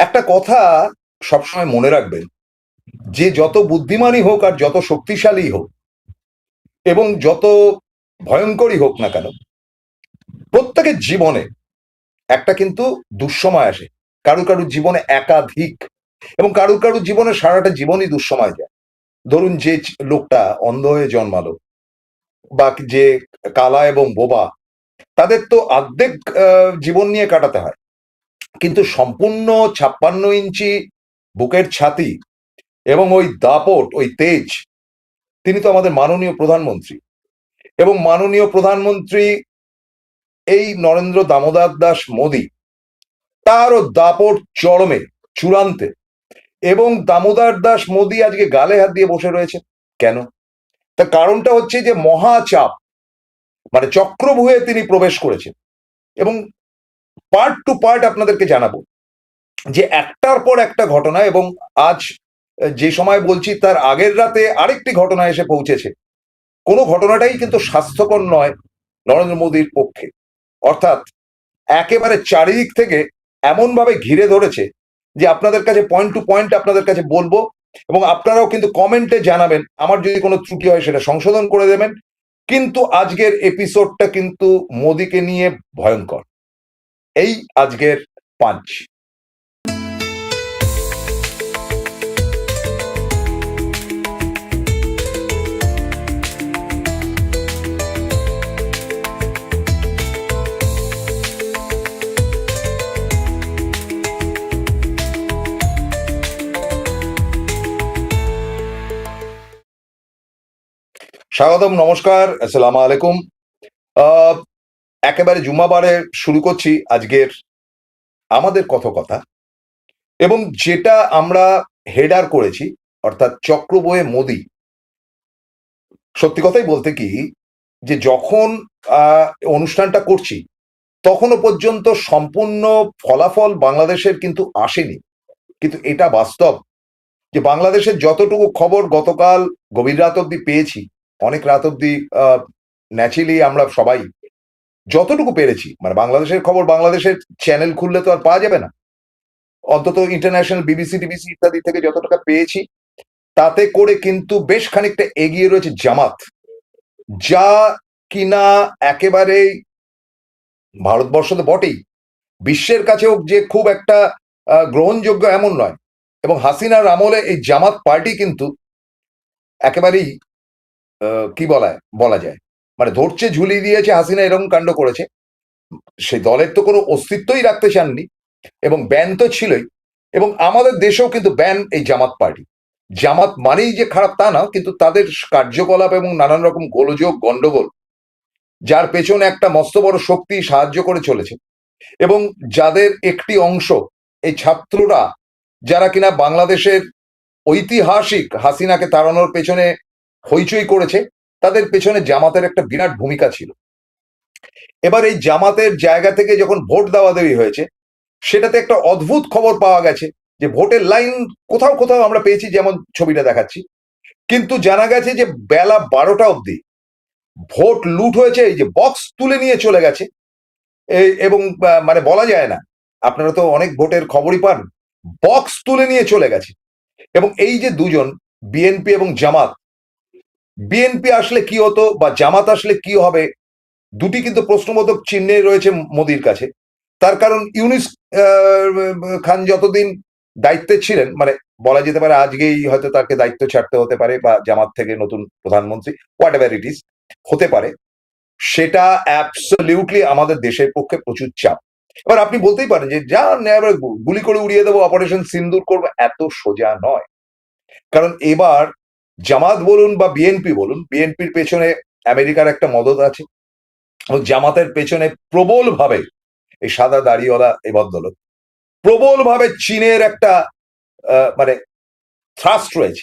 একটা কথা সবসময় মনে রাখবেন, যে যত বুদ্ধিমানই হোক আর যত শক্তিশালী হোক এবং যত ভয়ঙ্করই হোক না কেন, প্রত্যেকের জীবনে একটা কিন্তু দুঃসময় আসে। কারুর কারুর জীবনে একাধিক, এবং কারুর কারুর জীবনে সারাটা জীবনই দুঃসময় যায়। ধরুন, যে লোকটা অন্ধ হয়ে জন্মালো বা যে কালা এবং বোবা, তাদের তো অর্ধেক জীবন নিয়ে কাটাতে হয়। কিন্তু সম্পূর্ণ 56 ইঞ্চি বুকের ছাতি এবং ওই দাপট, ওই তেজ, তিনি তো আমাদের মাননীয় প্রধানমন্ত্রী। এবং মাননীয় প্রধানমন্ত্রী এই নরেন্দ্র দামোদর দাস মোদী, তারও দাপট চরমে, চূড়ান্তে। এবং দামোদর দাস মোদী আজকে গালে হাত দিয়ে বসে রয়েছে কেন? তার কারণটা হচ্ছে যে মহাচাপ, মানে চক্রভুহে তিনি প্রবেশ করেছেন। এবং পার্ট টু পার্ট আপনাদেরকে জানাবো যে একটার পর একটা ঘটনা। এবং আজ যে সময় বলছি তার আগের রাতে আরেকটি ঘটনা এসে পৌঁছেছে। কোনো ঘটনাটাই কিন্তু স্বাস্থ্যকর নয় নরেন্দ্র মোদীর পক্ষে। অর্থাৎ একেবারে চারিদিক থেকে এমন ভাবে ঘিরে ধরেছে যে আপনাদের কাছে পয়েন্ট টু পয়েন্ট আপনাদের কাছে বলবো, এবং আপনারাও কিন্তু কমেন্টে জানাবেন। আমার যদি কোনো ত্রুটি হয় সেটা সংশোধন করে দেবেন। কিন্তু আজকের এপিসোডটা কিন্তু মোদীকে নিয়ে ভয়ঙ্কর। এই আজকের পাঞ্চ। স্বাগতম, নমস্কার, আসসালামু আলাইকুম। আহ, একেবারে জুম্মাবারে শুরু করছি আজকের আমাদের কথকথা। এবং যেটা আমরা হেডার করেছি, অর্থাৎ চক্রবয়ে মোদী। সত্যি কথাই বলতে কি, যে যখন অনুষ্ঠানটা করছি তখনও পর্যন্ত সম্পূর্ণ ফলাফল বাংলাদেশের কিন্তু আসেনি। কিন্তু এটা বাস্তব যে বাংলাদেশের যতটুকু খবর গতকাল গভীর রাত অব্দি পেয়েছি, অনেক রাত অব্দি ন্যাচারালি আমরা সবাই যতটুকু পেরেছি, মানে বাংলাদেশের খবর বাংলাদেশের চ্যানেল খুললে তো আর পাওয়া যাবে না, অন্তত ইন্টারন্যাশনাল বিবিসি টিবিসি ইত্যাদি থেকে যতটুকু পেয়েছি, তাতে করে কিন্তু বেশ খানিকটা এগিয়ে রয়েছে জামাত। যা কিনা একেবারেই ভারতবর্ষ তো বটেই, বিশ্বের কাছেও যে খুব একটা গ্রহণযোগ্য এমন নয়। এবং হাসিনার আমলে এই জামাত পার্টি কিন্তু একেবারেই কি বলা যায়, মানে ধরছে ঝুলিয়ে দিয়েছে। হাসিনা এরকম কাণ্ড করেছে, সেই দলের তো কোনো অস্তিত্বই রাখতে চাননি, এবং ব্যান তো ছিলই। এবং আমাদের দেশেও কিন্তু ব্যান এই জামাত পার্টি। জামাত মানেই যে খারাপ তা না, কিন্তু তাদের কার্যকলাপ এবং নানান রকম গোলযোগ গন্ডগোল, যার পেছনে একটা মস্ত বড় শক্তি সাহায্য করে চলেছে। এবং যাদের একটি অংশ, এই ছাত্ররা, যারা কিনা বাংলাদেশের ঐতিহাসিক হাসিনাকে তাড়ানোর পেছনে হইচই করেছে, তাদের পেছনে জামাতের একটা বিরাট ভূমিকা ছিল। এবার এই জামাতের জায়গা থেকে যখন ভোট দেওয়া দেওয়ি হয়েছে, সেটাতে একটা অদ্ভুত খবর পাওয়া গেছে যে ভোটের লাইন কোথাও কোথাও আমরা পেয়েছি, যেমন ছবিটা দেখাচ্ছি। কিন্তু জানা গেছে যে বেলা 12টা অব্দি ভোট লুট হয়েছে, এই যে বক্স তুলে নিয়ে চলে গেছে। এবং মানে বলা যায় না, আপনারা তো অনেক ভোটের খবরই পান, বক্স তুলে নিয়ে চলে গেছে। এবং এই যে দুজন, বিএনপি এবং জামাত, বিএনপি আসলে কি হতো বা জামাত আসলে কি হবে, দুটি কিন্তু প্রশ্নবোধক চিহ্নে রয়েছে মোদির কাছে। তার কারণ ইউনিস খান যতদিন দায়িত্বে ছিলেন, মানে বলা যেতে পারে আজকেই হয়তো তাকে দায়িত্ব ছাড়তে হতে পারে, বা জামাত থেকে নতুন প্রধানমন্ত্রী, হোয়াট এভার ইট ইজ, হতে পারে। সেটা অ্যাবসলিউটলি আমাদের দেশের পক্ষে প্রচুর চাপ। এবার আপনি বলতেই পারেন যে যা এবার গুলি করে উড়িয়ে দেবো, অপারেশন সিন্দুর করবো, এত সোজা নয়। কারণ এবার জামাত বলুন বা বিএনপি বলুন, বিএনপির পেছনে আমেরিকার একটা মদত আছে, এবং জামাতের পেছনে প্রবল ভাবে এই সাদা দাড়িওয়ালা এই ভদ্রলোক, প্রবল ভাবে চীনের একটা মানে থ্রাস্ট রয়েছে।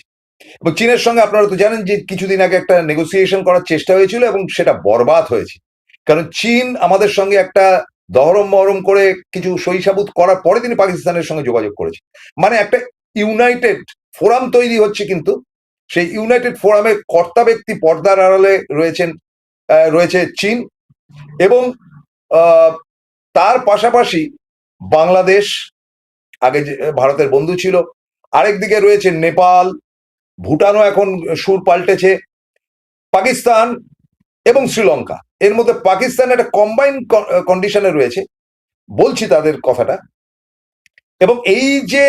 এবং চীনের সঙ্গে আপনারা তো জানেন যে কিছুদিন আগে একটা নেগোসিয়েশন করার চেষ্টা হয়েছিল, এবং সেটা বরবাদ হয়েছে। কারণ চীন আমাদের সঙ্গে একটা দহরম মহরম করে কিছু সহিসাবুত করার পরে তিনি পাকিস্তানের সঙ্গে যোগাযোগ করেছে। মানে একটা ইউনাইটেড ফোরাম তৈরি হচ্ছে, কিন্তু সেই ইউনাইটেড ফোরামের কর্তা ব্যক্তি পর্দার আড়ালে রয়েছে চীন। এবং তার পাশাপাশি বাংলাদেশ, আগে যে ভারতের বন্ধু ছিল। আরেকদিকে রয়েছে নেপাল, ভুটানও এখন সুর পাল্টেছে, পাকিস্তান এবং শ্রীলঙ্কা। এর মধ্যে পাকিস্তান একটা কম্বাইন কন্ডিশনে রয়েছে, বলছি তাদের কথাটা। এবং এই যে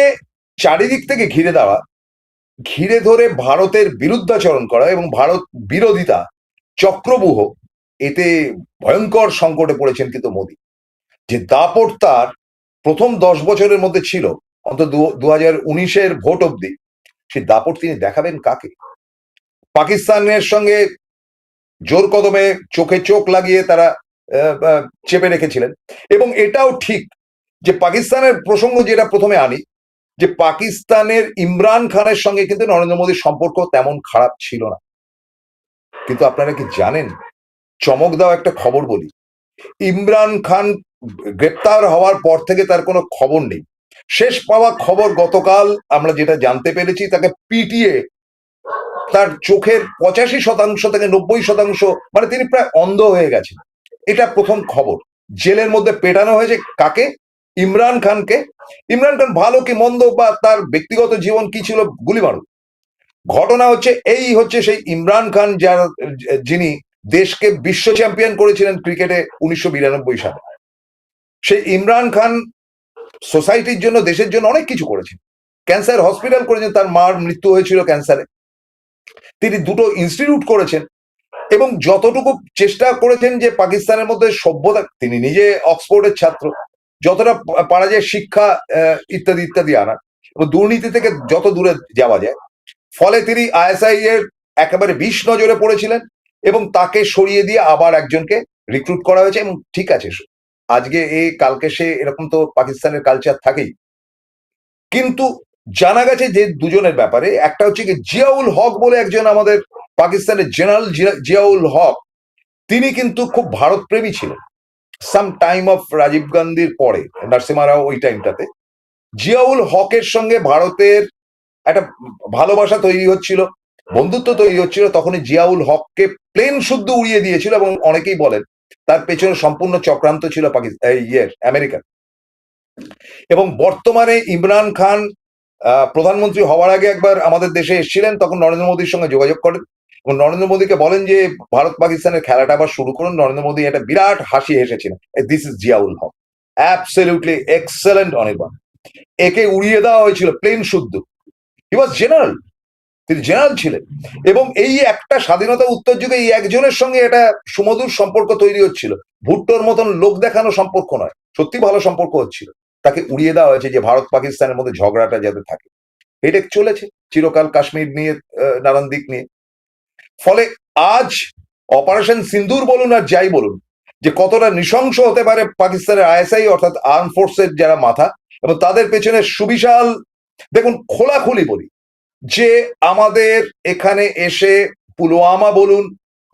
চারিদিক থেকে ঘিরে দেওয়া, ঘিরে ধরে ভারতের বিরুদ্ধাচরণ করা এবং ভারত বিরোধিতা চক্রবুহ, এতে ভয়ঙ্কর সংকটে পড়েছেন কিন্তু মোদী। যে দাপট তার প্রথম 10 বছরের মধ্যে ছিল, অন্তত 2019-এর ভোট অব্দি, সেই দাপট তিনি দেখাবেন কাকে? পাকিস্তানের সঙ্গে জোর কদমে চোখে চোখ লাগিয়ে তারা চেপে রেখেছিলেন। এবং এটাও ঠিক যে পাকিস্তানের প্রসঙ্গ যেটা প্রথমে আনি, যে পাকিস্তানের ইমরান খানের সঙ্গে কিন্তু নরেন্দ্র মোদীর সম্পর্ক তেমন খারাপ ছিল না। কিন্তু আপনারা কি জানেন, চমক দাও একটা খবর বলি, ইমরান খান গ্রেপ্তার হওয়ার পর থেকে তার কোনো খবর নেই। শেষ পাওয়া খবর গতকাল আমরা যেটা জানতে পেরেছি, তাকে পিটিয়ে তার চোখের 85% থেকে 90%, মানে তিনি প্রায় অন্ধ হয়ে গেছেন। এটা প্রথম খবর। জেলের মধ্যে পেটানো হয়েছে কাকে? ইমরান খানকে। ইমরান খান ভালো কি মন্দ বা তার ব্যক্তিগত জীবন কি ছিল, গুলি মারুক। ঘটনা হচ্ছে এই, হচ্ছে সেই ইমরান খান যার, যিনি দেশকে বিশ্ব চ্যাম্পিয়ন করেছিলেন ক্রিকেটে 1992 সালে। সেই ইমরান খান সোসাইটির জন্য, দেশের জন্য অনেক কিছু করেছেন। ক্যান্সার হসপিটাল করেছেন, তার মার মৃত্যু হয়েছিল ক্যান্সারে। তিনি দুটো ইনস্টিটিউট করেছেন এবং যতটুকু চেষ্টা করেছেন যে পাকিস্তানের মধ্যে সভ্যতা, তিনি নিজে অক্সফোর্ডের ছাত্র, যতটা পারা যায় শিক্ষা ইত্যাদি ইত্যাদি আনার এবং দুর্নীতি থেকে যত দূরে যাওয়া যায়। ফলে তিনি আইএসআই এর একেবারে 20 নজরে পড়েছিলেন এবং তাকে সরিয়ে দিয়ে আবার একজনকে রিক্রুট করা হয়েছে। এবং ঠিক আছে, আজকে কালকে সে, এরকম তো পাকিস্তানের কালচার থাকেই। কিন্তু জানা গেছে যে দুজনের ব্যাপারে, একটা হচ্ছে কি জিয়াউল হক বলে একজন আমাদের পাকিস্তানের জেনারেল, জিয়াউল হক, তিনি কিন্তু খুব ভারত প্রেমী ছিলেন। সাম টাইম অফ রাজীব গান্ধীর পরে, নরসিমা রাও ওই টাইমটাতে জিয়াউল হকের সঙ্গে ভারতের একটা ভালোবাসা তৈরি হচ্ছিল, বন্ধুত্ব তৈরি হচ্ছিল। তখনই জিয়াউল হককে প্লেন শুদ্ধ উড়িয়ে দিয়েছিল এবং অনেকেই বলেন তার পেছনে সম্পূর্ণ চক্রান্ত ছিল আমেরিকার। এবং বর্তমানে ইমরান খান প্রধানমন্ত্রী হওয়ার আগে একবার আমাদের দেশে এসেছিলেন, তখন নরেন্দ্র মোদীর সঙ্গে যোগাযোগ করেন এবং নরেন্দ্র মোদীকে বলেন যে ভারত পাকিস্তানের খেলাটা আবার শুরু করুন। নরেন্দ্র মোদী একটা বিরাট হাসি হেসেছিলেন, this is Ziaul Haq, absolutely excellent Anirban. একে উড়িয়ে দেওয়া হয়েছিল প্লেন শুদ্ধ। হি ওয়াজ জেনারেল, তিনি জেনারেল ছিলেন। এবং এই একটা স্বাধীনতা উত্তর যুগে এই একজনের সঙ্গে এটা সুমধুর সম্পর্ক তৈরি হচ্ছিল। ভুট্টোর মতন লোক দেখানো সম্পর্ক নয়, সত্যি ভালো সম্পর্ক হচ্ছিল। তাকে উড়িয়ে দেওয়া হয়েছে যে ভারত পাকিস্তানের মধ্যে ঝগড়াটা যাতে থাকে। হেডেক চলেছে চিরকাল কাশ্মীর নিয়ে, নানান দিক নিয়ে। ফলে আজ অপারেশন সিন্দুর বলুন আর যাই বলুন, যে কতটা নৃশংস হতে পারে পাকিস্তানের আইএসআই অর্থাৎ আর্ম ফোর্সের যারা মাথা, এবং তাদের পেছনে সুবিশাল, দেখুন খোলাখুলি বলি, যে আমাদের এখানে এসে পুলওয়ামা বলুন,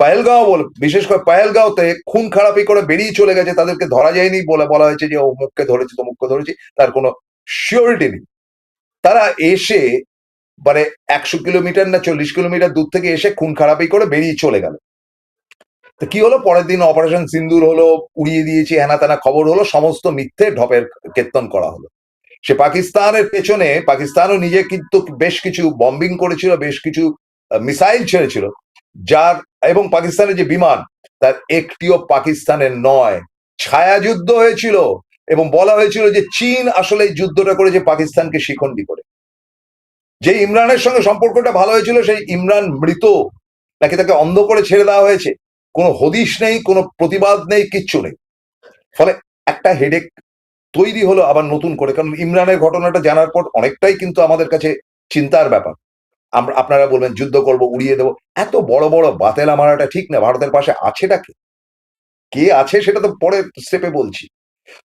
পাহেলগাঁও বলুন, বিশেষ করে পাহেলগাঁওতে খুন খারাপি করে বেরিয়ে চলে গেছে, তাদেরকে ধরা যায়নি বলে বলা হয়েছে যে অমুককে ধরেছি তমুককে ধরেছি, তার কোনো শিওরিটি নেই। তারা এসে মানে 100 কিলোমিটার না 40 কিলোমিটার দূর থেকে এসে খুন খারাপি করে বেরিয়ে চলে গেল। তো কি হলো, পরের দিন অপারেশন সিন্দুর হলো, উড়িয়ে দিয়েছি হেনা তেনা খবর হলো, সমস্ত মিথ্যে ঢপের কীর্তন করা হলো। সে পাকিস্তানের পেছনে, পাকিস্তানও নিজে কিন্তু বেশ কিছু বম্বিং করেছিল, বেশ কিছু মিসাইল ছেড়েছিল, যার, এবং পাকিস্তানের যে বিমান, তার একটিও পাকিস্তানের নয়। ছায়া যুদ্ধ হয়েছিল এবং বলা হয়েছিল যে চীন আসলে এই যুদ্ধটা করেছে পাকিস্তানকে শিখণ্ডী করে। যে ইমরানের সঙ্গে সম্পর্কটা ভালো হয়েছিল, সেই ইমরান মৃত, নাকি তাকে অন্ধ করে ছেড়ে দেওয়া হয়েছে, কোনো হদিশ নেই, কোনো প্রতিবাদ নেই, কিচ্ছু নেই। ফলে একটা হেডেক তৈরি হলো আবার নতুন করে। কারণ ইমরানের ঘটনাটা জানার পর অনেকটাই কিন্তু আমাদের কাছে চিন্তার ব্যাপার। আপনারা বলবেন যুদ্ধ করব, উড়িয়ে দেবো, এত বড় বড় বাতেলা মারাটা ঠিক না। ভারতের পাশে আছেটা কে আছে সেটা তো পরের স্টেপে বলছি।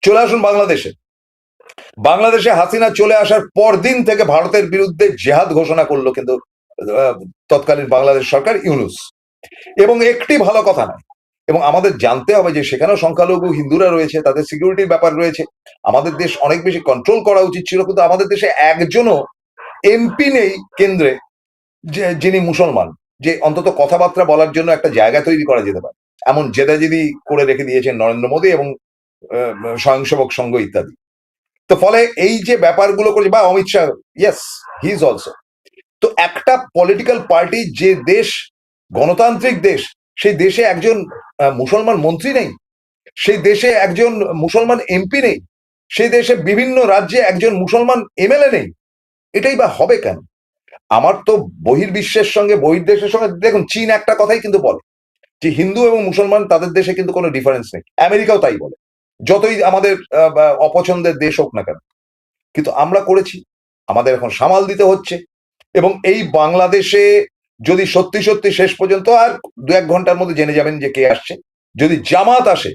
চলে আসুন বাংলাদেশে। বাংলাদেশে হাসিনা চলে আসার পর দিন থেকে ভারতের বিরুদ্ধে জেহাদ ঘোষণা করলো কিন্তু তৎকালীন বাংলাদেশ সরকার, ইউনূস। এবং একটি ভালো কথা নয়। এবং আমাদের জানতে হবে যে সেখানেও সংখ্যালঘু হিন্দুরা রয়েছে, তাদের সিকিউরিটির ব্যাপার রয়েছে। আমাদের দেশ অনেক বেশি কন্ট্রোল করা উচিত ছিল, কিন্তু আমাদের দেশে একজনও এমপি নেই কেন্দ্রে যিনি মুসলমান, যে অন্তত কথাবার্তা বলার জন্য একটা জায়গা তৈরি করা যেতে পারে। এমন জেদাজেদি করে রেখে দিয়েছেন নরেন্দ্র মোদী এবং স্বয়ংসেবক সংঘ ইত্যাদি। তো ফলে এই যে ব্যাপারগুলো করেছে, বা Amit Shah, yes, he is also. তো একটা পলিটিক্যাল পার্টি, যে দেশ গণতান্ত্রিক দেশ, সেই দেশে একজন মুসলমান মন্ত্রী নেই, সেই দেশে একজন মুসলমান এমপি নেই, সেই দেশে বিভিন্ন রাজ্যে একজন মুসলমান এমএলএ নেই, এটাই বা হবে কেন? আমার তো বহির্বিশ্বের সঙ্গে, বহির্দেশের সঙ্গে, দেখুন চীন একটা কথাই কিন্তু বলে যে হিন্দু এবং মুসলমান তাদের দেশে কিন্তু কোনো ডিফারেন্স নেই, আমেরিকাও তাই বলে, যতই আমাদের অপছন্দের দেশ হোক না কেন। কিন্তু আমরা করেছি, আমাদের এখন সামাল দিতে হচ্ছে। এবং এই বাংলাদেশে যদি সত্যি সত্যি শেষ পর্যন্ত, আর 1-2 ঘন্টার মধ্যে জেনে যাবেন যে কে আসছে, যদি জামাত আসে,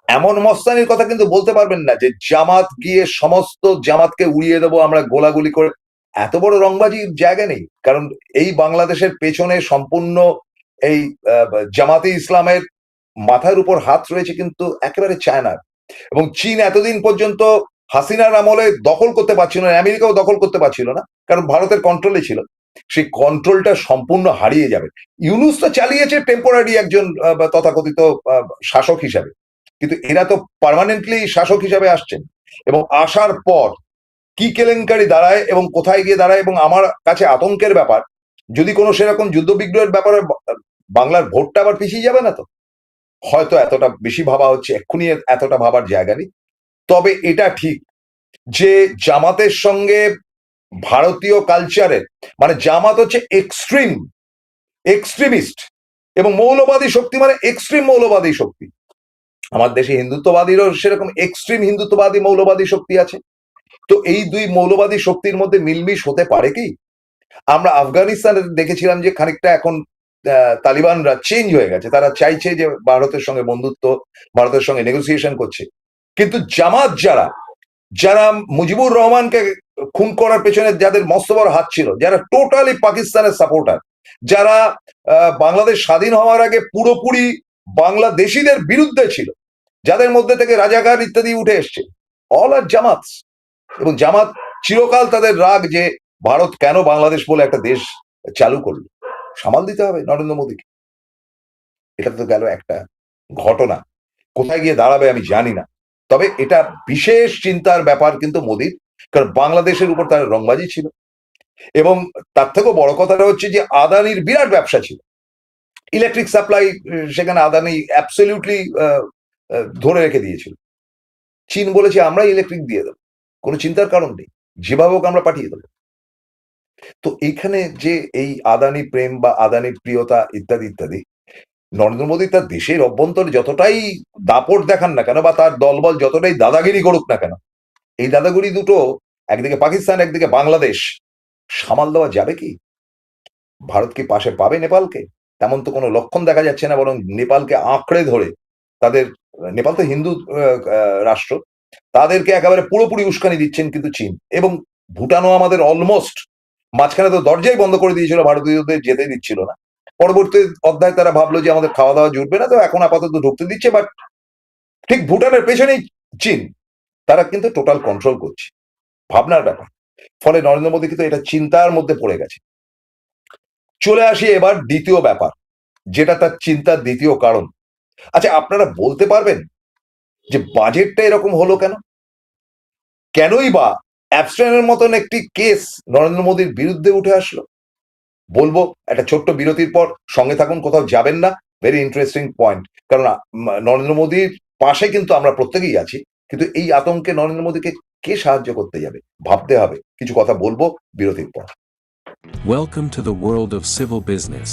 এমন মস্তানির কথা কিন্তু বলতে পারবেন না যে জামাত গিয়ে সমস্ত জামাতকে উড়িয়ে দেবো আমরা গোলাগুলি করে। এত বড় রংবাজির জায়গা নেই, কারণ এই বাংলাদেশের পেছনে সম্পূর্ণ এই জামাতে ইসলামের মাথার উপর হাত রয়েছে কিন্তু একেবারে চায়নার। এবং চীন এতদিন পর্যন্ত হাসিনার আমলে দখল করতে পারছিল না, আমেরিকাও দখল করতে পারছিল না, কারণ ভারতের কন্ট্রোলে ছিল। সেই কন্ট্রোলটা সম্পূর্ণ হারিয়ে যাবে। ইউনুস তো চালিয়েছে টেম্পোরারি একজন তথাকথিত শাসক হিসাবে, কিন্তু এরা তো পার্মানেন্টলি শাসক হিসাবে আসছেন। এবং আসার পর কি কেলেঙ্কারি দাঁড়ায় এবং কোথায় গিয়ে দাঁড়ায়, এবং আমার কাছে আতঙ্কের ব্যাপার, যদি কোনো সেরকম যুদ্ধ বিগ্রহের ব্যাপারে বাংলার ভোটটা আবার পিছিয়ে যাবে না তো? হয়তো এতটা বেশি ভাবা হচ্ছে, এক্ষুনি এতটা ভাবার জায়গা নেই। তবে এটা ঠিক যে জামাতের সঙ্গে ভারতীয় কালচারের, মানে জামাত হচ্ছে এক্সট্রিম এক্সট্রিমিস্ট এবং মৌলবাদী শক্তি, মানে এক্সট্রিম মৌলবাদী শক্তি। আমার দেশে হিন্দুত্ববাদীরও সেরকম এক্সট্রিম হিন্দুত্ববাদী মৌলবাদী শক্তি আছে। তো এই দুই মৌলবাদী শক্তির মধ্যে মিলমিশ হতে পারে কি? আমরা আফগানিস্তানে দেখেছিলাম যে খানিকটা এখন তালিবানরা চেঞ্জ হয়ে গেছে, তারা চাইছে যে ভারতের সঙ্গে বন্ধুত্ব, ভারতের সঙ্গে নেগোসিয়েশন করছে। কিন্তু জামাত যারা, যারা মুজিবুর রহমানকে খুন করার পেছনে যাদের মস্ত বড় হাত ছিল, যারা টোটালি পাকিস্তানের সাপোর্টার, যারা বাংলাদেশ স্বাধীন হওয়ার আগে পুরোপুরি বাংলাদেশিদের বিরুদ্ধে ছিল, যাদের মধ্যে থেকে রাজাকার ইত্যাদি উঠে এসছে, অল আর জামাত। এবং জামাত চিরকাল তাদের রাগ যে ভারত কেন বাংলাদেশ বলে একটা দেশ চালু করলো। সামাল দিতে হবে নরেন্দ্র মোদীকে। এটা তো গেল একটা ঘটনা, কোথায় গিয়ে দাঁড়াবে আমি জানি না। তবে এটা বিশেষ চিন্তার ব্যাপার কিন্তু মোদীর, কারণ বাংলাদেশের উপর তার রংবাজি ছিল। এবং তার থেকেও বড় কথাটা হচ্ছে যে আদানির বিরাট ব্যবসা ছিল, ইলেকট্রিক সাপ্লাই সেখানে আদানি অ্যাবসলিউটলি ধরে রেখে দিয়েছিল। চীন বলেছে আমরা ইলেকট্রিক দিয়ে দেবো, কোনো চিন্তার কারণ নেই, যেভাবে হোক আমরা পাঠিয়ে দেবো। তো এইখানে যে এই আদানি প্রেম বা আদানি প্রিয়তা ইত্যাদি ইত্যাদি, নরেন্দ্র মোদী তার দেশের অভ্যন্তরে যতটাই দাপট দেখান না কেন, বা তার দলবল যতটাই দাদাগিরি করুক না কেন, এই দাদাগিরি দুটো, একদিকে পাকিস্তান একদিকে বাংলাদেশ, সামাল দেওয়া যাবে কি? ভারত কি পাশে পাবে নেপালকে? তেমন তো কোনো লক্ষণ দেখা যাচ্ছে না, বরং নেপালকে আঁকড়ে ধরে তাদের, নেপাল তো হিন্দু রাষ্ট্র, তাদেরকে একেবারে পুরোপুরি উস্কানি দিচ্ছেন কিন্তু চীন। এবং ভুটানও আমাদের অলমোস্ট মাঝখানে তো দরজাই বন্ধ করে দিয়েছিল, ভারতীয়দের যেতে দিচ্ছিল না। পরবর্তী অধ্যায় তারা ভাবলো যে আমাদের খাওয়া দাওয়া জুটবে না, তো এখন আপাতত ঢুকতে দিচ্ছে। বাট ঠিক ভুটানের পেছনেই চীন, তারা কিন্তু টোটাল কন্ট্রোল করছে, ভাবনার ব্যাপার। ফলে নরেন্দ্র মোদী কিন্তু এটা চিন্তার মধ্যে পড়ে গেছে। চলে আসি এবার দ্বিতীয় ব্যাপার, যেটা তার চিন্তার দ্বিতীয় কারণ। আচ্ছা, আপনারা বলতে পারবেন যে বাজেটটা এরকম হলো কেন? কেনই বা অ্যাবস্ট্রেনের মতন একটি কেস নরেন্দ্র মোদীর বিরুদ্ধে উঠে আসলো? বলবো একটা ছোট্ট বিরতির পর, সঙ্গে থাকুন, কোথাও যাবেন না। ভেরি ইন্টারেস্টিং পয়েন্ট, কারণ নরেন্দ্র মোদীর পাশে কিন্তু আমরা প্রত্যেকেই আছি, কিন্তু এই আতঙ্কে নরেন্দ্র মোদীকে কে সাহায্য করতে যাবে, ভাবতে হবে। কিছু কথা বলবো বিরতির পর। Welcome to the world of civil business.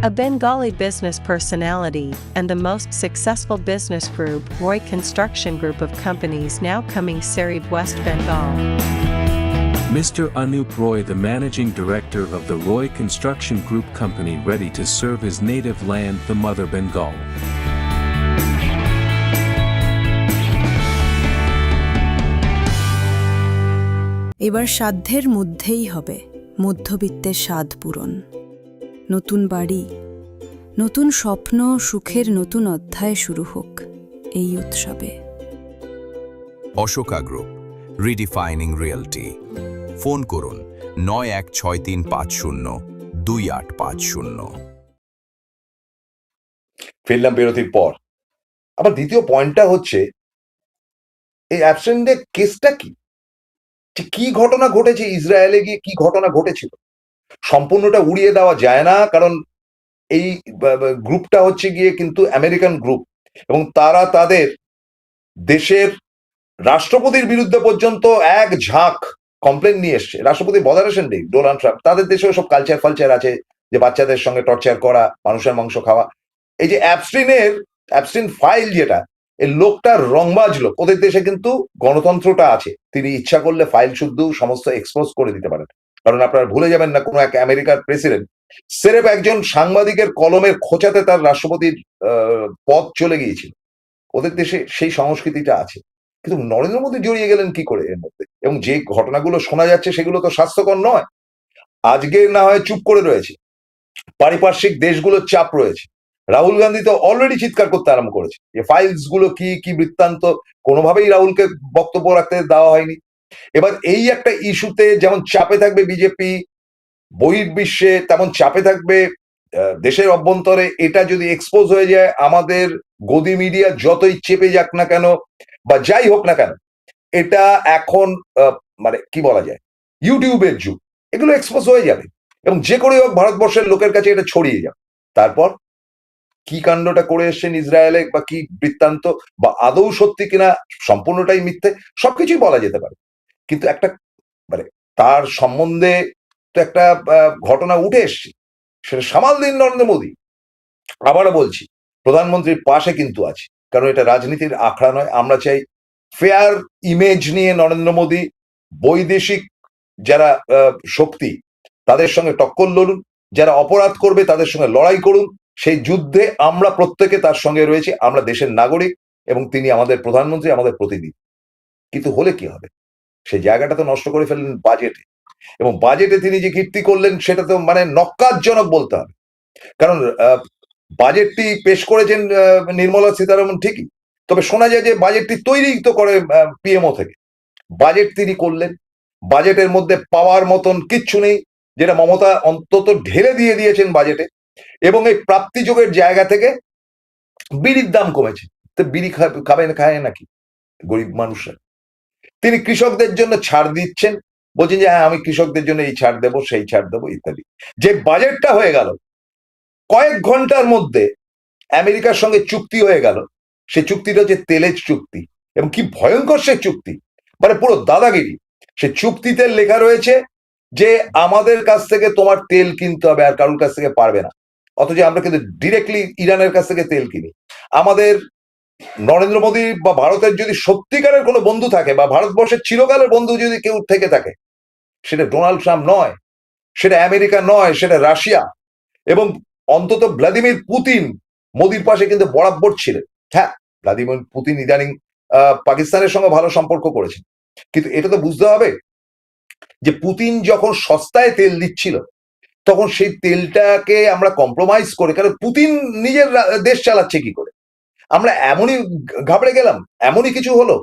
A Bengali business personality and the most successful business group, Roy Construction Group of companies, now coming Sarib, West Bengal. Mr. Anup Roy, the managing director of the Roy Construction Group company, ready to serve his native land, the mother Bengal. এবার সাধ্যের মধ্যেই হবে মধ্যবিত্তের স্বাদ পূরণ। নতুন বাড়ি, নতুন স্বপ্ন, সুখের নতুন অধ্যায় শুরু হোক এই উৎসবে। Ashoka group, রিডিফাইনিং realty. ফোন করুন 9163502850। ফিরলাম বিরতির পর। আবার দ্বিতীয় পয়েন্টটা হচ্ছে এই অ্যাবসেন্টের কেসটা কি, যে কি ঘটনা ঘটেছে ইসরায়েলে গিয়ে, কি ঘটনা ঘটেছিল সম্পূর্ণটা উড়িয়ে দেওয়া যায় না, কারণ এই গ্রুপটা হচ্ছে গিয়ে কিন্তু আমেরিকান গ্রুপ, এবং তারা তাদের দেশের রাষ্ট্রপতির বিরুদ্ধে পর্যন্ত এক ঝাঁক কমপ্লেন নিয়ে এসছে। রাষ্ট্রপতি বদারেশন নেই, ডোনাল্ড ট্রাম্প, তাদের দেশেও সব কালচার ফালচার আছে, যে বাচ্চাদের সঙ্গে টর্চার করা, মানুষের মাংস খাওয়া। এই যে অ্যাবস্টিন ফাইল যেটা, এই লোকটা রংবাজ লোক, ওদের দেশে কিন্তু গণতন্ত্রটা আছে, তিনি ইচ্ছা করলে ফাইল শুদ্ধ সমস্ত এক্সপোজ করে দিতে পারেন। কারণ আপনারা ভুলে যাবেন না, কোনো এক আমেরিকার প্রেসিডেন্ট সেরেফ একজন সাংবাদিকের কলমের খোঁচাতে তার রাষ্ট্রপতির পদ চলে গিয়েছিল। ওদের দেশে সেই সংস্কৃতিটা আছে, কিন্তু নরেন্দ্র মোদী জড়িয়ে গেলেন কি করে এর মধ্যে? এবং যে ঘটনাগুলো শোনা যাচ্ছে সেগুলো তো স্বাস্থ্যকর নয়। আজকে না হয় চুপ করে রয়েছে, পারিপার্শ্বিক দেশগুলোর চাপ রয়েছে, রাহুল গান্ধী তো অলরেডি চিৎকার করতে আরম্ভ করেছে যে ফাইলস গুলো কি কি বৃত্তান্ত, কোনোভাবেই রাহুলকে বক্তব্য রাখতে দেওয়া হয়নি। এবার এই একটা ইস্যুতে যেমন চাপে থাকবে বিজেপি বহির্বিশ্বে, তেমন চাপে থাকবে দেশের অভ্যন্তরে। এটা যদি এক্সপোজ হয়ে যায়, আমাদের গদি মিডিয়া যতই চেপে যাক না কেন বা যাই হোক না কেন, এটা এখন মানে কি বলা যায়, ইউটিউবের যুগ, এগুলো এক্সপোজ হয়ে যাবে এবং যে করে হোক ভারতবর্ষের লোকের কাছে এটা ছড়িয়ে যাবে। তারপর কি কাণ্ডটা করে এসছেন ইসরায়েলে, বা কি বৃত্তান্ত, বা আদৌ সত্যি কিনা সম্পূর্ণটাই মিথ্যে, সবকিছুই বলা যেতে পারে। কিন্তু একটা মানে তার সম্বন্ধে তো একটা ঘটনা উঠে এসছে, সেটা সামাল দিন নরেন্দ্র মোদী। আবারও বলছি, প্রধানমন্ত্রীর পাশে কিন্তু আছে, কারণ এটা রাজনীতির আখড়া নয়। আমরা চাই ফেয়ার ইমেজ নিয়ে নরেন্দ্র মোদী বৈদেশিক যারা শক্তি তাদের সঙ্গে টক্কর লড়ুন, যারা অপরাধ করবে তাদের সঙ্গে লড়াই করুন। সেই যুদ্ধে আমরা প্রত্যেকে তার সঙ্গে রয়েছি, আমরা দেশের নাগরিক এবং তিনি আমাদের প্রধানমন্ত্রী, আমাদের প্রতিনিধি। কিন্তু হলে কি হবে, সেই জায়গাটা তো নষ্ট করে ফেললেন বাজেটে, এবং বাজেটে তিনি যে কীর্তি করলেন সেটা তো মানে নক্কারজনক বলতে হবে। কারণ বাজেটটি পেশ করেছেন নির্মলা সীতারামন ঠিকই, তবে শোনা যায় যে বাজেটটি তৈরি তো করে পিএমও থেকে। বাজেট তিনি করলেন, বাজেটের মধ্যে পাওয়ার মতন কিচ্ছু নেই, যেটা মমতা অন্তত ঢেলে দিয়ে দিয়েছেন বাজেটে। এবং এই প্রাপ্তিযোগের জায়গা থেকে বিড়ির দাম কমেছে, তো বিড়ি খায় নাকি গরিব মানুষরা? তিনি কৃষকদের জন্য ছাড় দিচ্ছেন, বলছেন যে হ্যাঁ আমি কৃষকদের জন্য এই ছাড় দেবো, সেই ছাড় দেবো ইত্যাদি। যে বাজেটটা হয়ে গেল কয়েক ঘন্টার মধ্যে, আমেরিকার সঙ্গে চুক্তি হয়ে গেল, সেই চুক্তিটা হচ্ছে তেলের চুক্তি, এবং কি ভয়ঙ্কর সে চুক্তি, মানে পুরো দাদাগিরি। সে চুক্তিতে লেখা রয়েছে যে আমাদের কাছ থেকে তোমার তেল কিনতে হবে, আর কারোর কাছ থেকে পারবে না। অথচ আমরা কিন্তু ডিরেক্টলি ইরানের কাছ থেকে তেল কিনি। আমাদের নরেন্দ্র মোদী বা ভারতের যদি সত্যিকারের কোনো বন্ধু থাকে, বা ভারতবর্ষের চিরকালের বন্ধু যদি কেউ থেকে থাকে, সেটা ডোনাল্ড ট্রাম্প নয়, সেটা আমেরিকা নয়, সেটা রাশিয়া। এবং অন্তত ভ্লাদিমির পুতিন মোদির পাশে কিন্তু বরাবর ছিলেন। হ্যাঁ, ভ্লাদিমির পুতিন ইদানিং পাকিস্তানের সঙ্গে ভালো সম্পর্ক করেছেন, কিন্তু এটা তো বুঝতে হবে যে পুতিন যখন সস্তায় তেল দিচ্ছিল, তখন সেই তেলটাকে আমরা কম্প্রোমাইজ করে, কারণ পুতিন নিজের দেশ চালাচ্ছে কি করে, আমরা এমনই ঘাবড়ে গেলাম, এমনই কিছু হলো,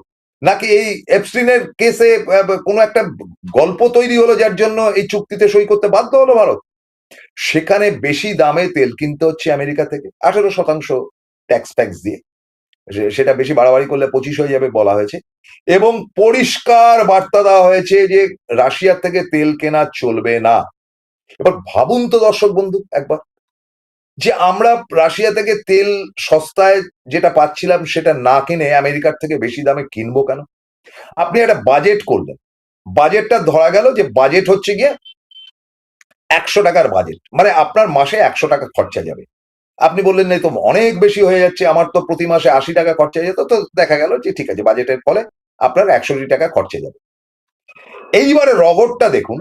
নাকি এই এপস্টিনের কেসে কোনো একটা গল্প তৈরি হলো যার জন্য এই চুক্তিতে সই করতে বাধ্য হলো ভারত? সেখানে বেশি দামে তেল কিনতে হচ্ছে আমেরিকা থেকে, 18% ট্যাক্স দিয়ে, সেটা বেশি বাড়াবাড়ি করলে 25 হয়ে যাবে বলা হয়েছে। এবং পরিষ্কার বার্তা দেওয়া হয়েছে যে রাশিয়ার থেকে তেল কেনা চলবে না। এবার ভাবুন তো দর্শক বন্ধু একবার, যে আমরা রাশিয়া থেকে তেল সস্তায় যেটা পাচ্ছিলাম সেটা না কিনে আমেরিকার থেকে বেশি দামে কিনবো কেন? আপনি একটা বাজেট করলেন, বাজেটটা ধরা গেল যে বাজেট হচ্ছে গিয়ে 100 টাকার বাজেট, মানে আপনার মাসে 100 টাকা খরচা যাবে। আপনি বললেন এই তো অনেক বেশি হয়ে যাচ্ছে, আমার তো প্রতি মাসে 80 টাকা খরচা যেত। তো দেখা গেল যে ঠিক আছে, বাজেটের ফলে আপনার 100 টাকা খরচা যাবে। এইবারে রগরটা দেখুন,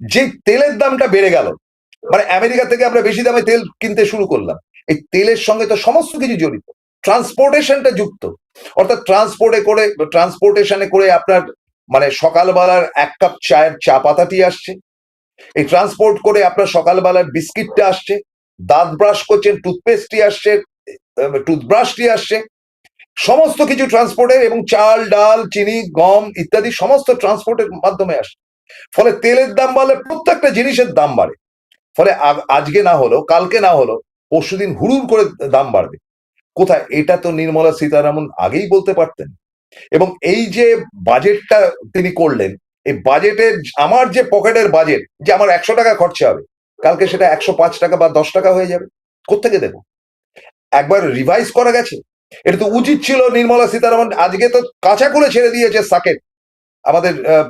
যে তেলের দামটা বেড়ে গেল, মানে আমেরিকা থেকে আমরা বেশি দামে তেল কিনতে শুরু করলাম, এই তেলের সঙ্গে তো সমস্ত কিছু জড়িত, ট্রান্সপোর্টেশনটা যুক্ত। অর্থাৎ ট্রান্সপোর্টেশনে করে আপনার মানে সকালবেলার 1 কাপ চায়ের চা পাতাটি আসছে, এই ট্রান্সপোর্ট করে আপনার সকালবেলার বিস্কিটটা আসছে, দাঁত ব্রাশ করছেন টুথপেস্টটি আসছে, টুথব্রাশটি আসছে, সমস্ত কিছু ট্রান্সপোর্টের, এবং চাল ডাল চিনি গম ইত্যাদি সমস্ত ট্রান্সপোর্টের মাধ্যমে আসে। ফলে তেলের দাম বাড়লে প্রত্যেকটা জিনিসের দাম বাড়ে। ফলে আজকে না হলো, কালকে না হলো, পরশুদিন হুড়ুর করে দাম বাড়বে। কোথায়? এটা তো নির্মলা সীতারামন আগেই বলতে পারতেন। এবং এই যে বাজেটটা তিনি করলেন, এই বাজেটে আমার যে পকেটের বাজেট, যে আমার 100 টাকা খরচা হবে, কালকে সেটা 105 টাকা বা 10 টাকা হয়ে যাবে। কোত্থেকে দেবো? একবার রিভাইজ করা গেছে। এটা তো উচিত ছিল নির্মলা সীতারামন, আজকে তো কাঁচা করে ছেড়ে দিয়েছে সাকেট আমাদের আহ,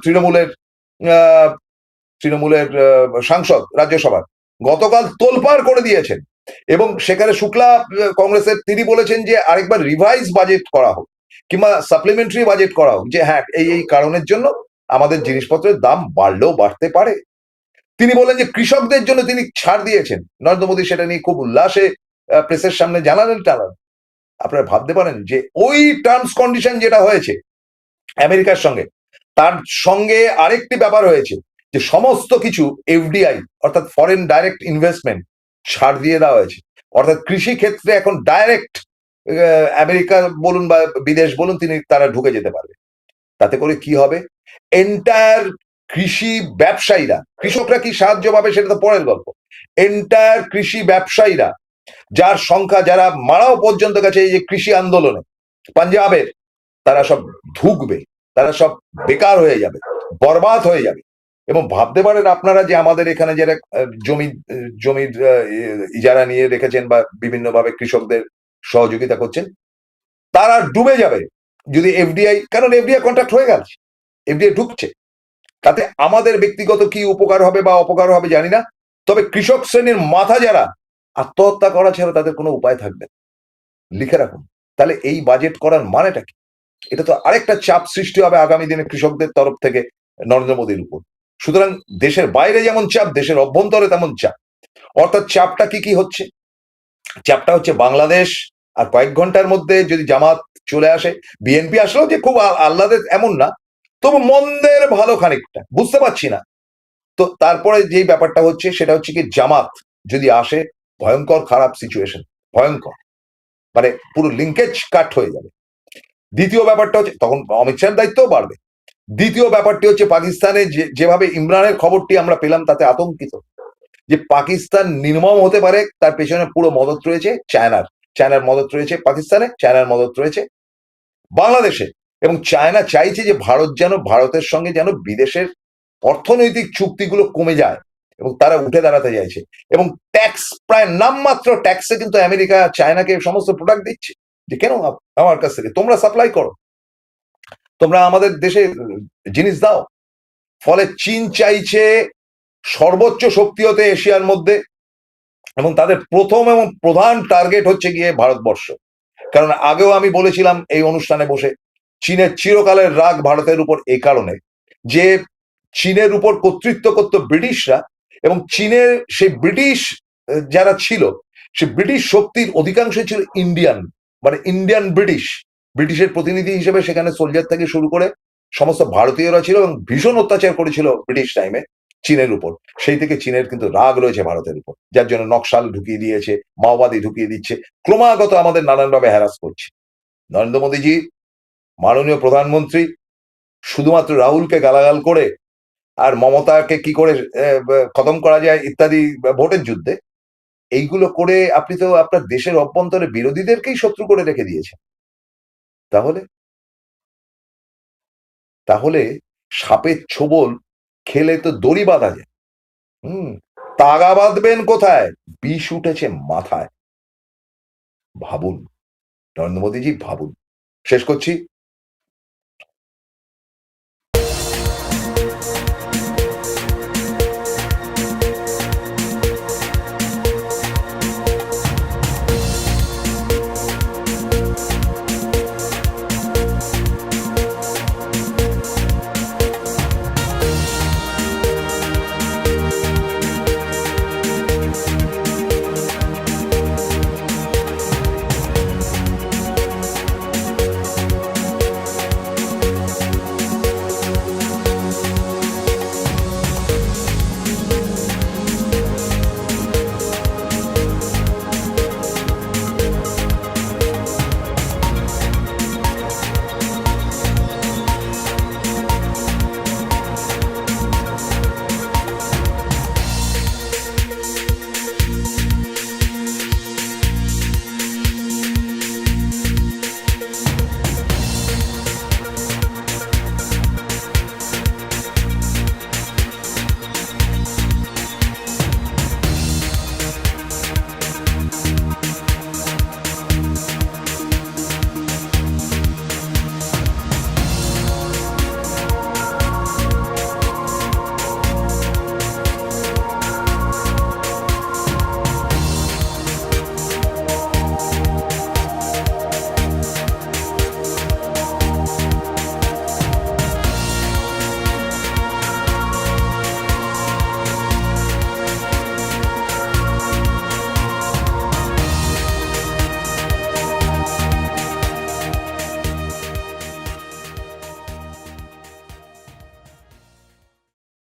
তৃণমূলের সাংসদ রাজ্যসভার, গতকাল তোলপাড় করে দিয়েছেন। এবং সেখানে শুক্লা কংগ্রেসের তিনি বলেছেন যে আরেকবার রিভাইজ বাজেট করা হোক, কিংবা সাপ্লিমেন্টারি বাজেট করা হোক, যে হ্যাঁ এই এই কারণের জন্য আমাদের জিনিসপত্রের দাম বাড়লেও বাড়তে পারে। তিনি বলেন যে কৃষকদের জন্য তিনি ছাড় দিয়েছেন, নরেন্দ্র মোদী সেটা নিয়ে খুব উল্লাসে প্রেসের সামনে জানালেন টানালেন। আপনারা ভাবতে পারেন যে ওই টার্মস কন্ডিশন যেটা হয়েছে আমেরিকার সঙ্গে, তার সঙ্গে আরেকটি ব্যাপার হয়েছে যে সমস্ত কিছু এফডিআই অর্থাৎ ফরেন ডাইরেক্ট ইনভেস্টমেন্ট ছাড় দিয়ে দেওয়া হয়েছে। অর্থাৎ কৃষি ক্ষেত্রে এখন ডাইরেক্ট আমেরিকা বলুন বা বিদেশ বলুন, তারা ঢুকে যেতে পারবে। তাতে করে কি হবে? এন্টায়ার কৃষি ব্যবসায়ীরা, কৃষকরা কি সাহায্য পাবে সেটা তো পরের গল্প। এন্টায়ার কৃষি ব্যবসায়ীরা, যার সংখ্যা, যারা মারাও পর্যন্ত গেছে এই যে কৃষি আন্দোলনে পাঞ্জাবের, তারা সব ধুকবে, তারা সব বেকার হয়ে যাবে, বরবাদ হয়ে যাবে। এবং ভাবতে পারেন আপনারা যে আমাদের এখানে যারা জমির ইজারা নিয়ে রেখেছেন বা বিভিন্নভাবে কৃষকদের সহযোগিতা করছেন, তারা ডুবে যাবে যদি এফডিআই, কারণ এফডিআই কন্ট্রাক্ট হয়ে গেছে, এফডিআই ঢুকছে। তাতে আমাদের ব্যক্তিগত কি উপকার হবে বা অপকার হবে জানি না, তবে কৃষক শ্রেণীর মাথা যারা, আত্মহত্যা করা ছাড়া তাদের কোনো উপায় থাকবে না। লিখে রাখুন। তাহলে এই বাজেট করার মানেটা কি? এটা তো আরেকটা চাপ সৃষ্টি হবে আগামী দিনে কৃষকদের তরফ থেকে নরেন্দ্র মোদীর উপর। সুতরাং দেশের বাইরে যেমন চাপ, দেশের অভ্যন্তরে তেমন চাপ। অর্থাৎ চাপটা কি কি হচ্ছে? চাপটা হচ্ছে বাংলাদেশ আর কয়েক ঘন্টার মধ্যে যদি জামাত চলে আসে, বিএনপি আসলেও যে খুব আহ্লাদের এমন না, তবু মন্দের ভালো খানিকটা, বুঝতে পারছি না। তো তারপরে যেই ব্যাপারটা হচ্ছে সেটা হচ্ছে কি, জামাত যদি আসে, ভয়ঙ্কর খারাপ সিচুয়েশন, ভয়ঙ্কর, মানে পুরো লিঙ্কেজ কাট হয়ে যাবে। দ্বিতীয় ব্যাপারটা হচ্ছে তখন অমিত শাহের দায়িত্বও বাড়বে। দ্বিতীয় ব্যাপারটি হচ্ছে পাকিস্তানে যেভাবে ইমরানের খবরটি আমরা পেলাম, তাতে আতঙ্কিত যে পাকিস্তান নির্মম হতে পারে, তার পেছনে পুরো মদত রয়েছে চায়নার মদত রয়েছে পাকিস্তানে, চায়নার মদত রয়েছে বাংলাদেশে। এবং চায়না চাইছে যে ভারতের সঙ্গে যেন বিদেশের অর্থনৈতিক চুক্তিগুলো কমে যায়, এবং তারা উঠে দাঁড়াতে চাইছে। এবং ট্যাক্স, প্রায় নামমাত্র ট্যাক্সে কিন্তু আমেরিকা চায়নাকে সমস্ত প্রোডাক্ট দিচ্ছে, যে কেন আমার কাছ থেকে তোমরা সাপ্লাই করো, তোমরা আমাদের দেশে জিনিস দাও। ফলে চীন চাইছে সর্বোচ্চ শক্তি হতে এশিয়ার মধ্যে, এবং তাদের প্রথম এবং প্রধান টার্গেট হচ্ছে গিয়ে ভারতবর্ষ। কারণ আগেও আমি বলেছিলাম এই অনুষ্ঠানে বসে, চীনের চিরকালের রাগ ভারতের উপর এই কারণে যে চীনের উপর কর্তৃত্ব করত ব্রিটিশরা, এবং চীনের সেই ব্রিটিশ যারা ছিল, সে ব্রিটিশ শক্তির অধিকাংশ ছিল ইন্ডিয়ান, মানে ইন্ডিয়ান ব্রিটিশের প্রতিনিধি হিসেবে সেখানে সোলজার থেকে শুরু করে সমস্ত ভারতীয়রা ছিল, এবং ভীষণ অত্যাচার করেছিল ব্রিটিশ টাইমে চীনের উপর। সেই থেকে চীনের কিন্তু রাগ রয়েছে ভারতের উপর, যার জন্য নকশাল ঢুকিয়ে দিয়েছে, মাওবাদী ঢুকিয়ে দিচ্ছে, ক্রমাগত আমাদের নানানভাবে হ্যারাস করছে। নরেন্দ্র মোদীজি, মাননীয় প্রধানমন্ত্রী, শুধুমাত্র রাহুলকে গালাগাল করে আর মমতাকে কি করে খতম করা যায় ইত্যাদি ভোটের যুদ্ধে, এইগুলো করে আপনি তো আপনার দেশের অভ্যন্তরে বিরোধীদেরকেই শত্রু করে রেখে দিয়েছেন। তাহলে তাহলে সাপের ছোবল খেলে তো দড়ি বাঁধা যায়, তাগা বাঁধবেন কোথায়? বিষ উঠেছে মাথায়। ভাবুন নরেন্দ্র মোদীজি, ভাবুন। শেষ করছি।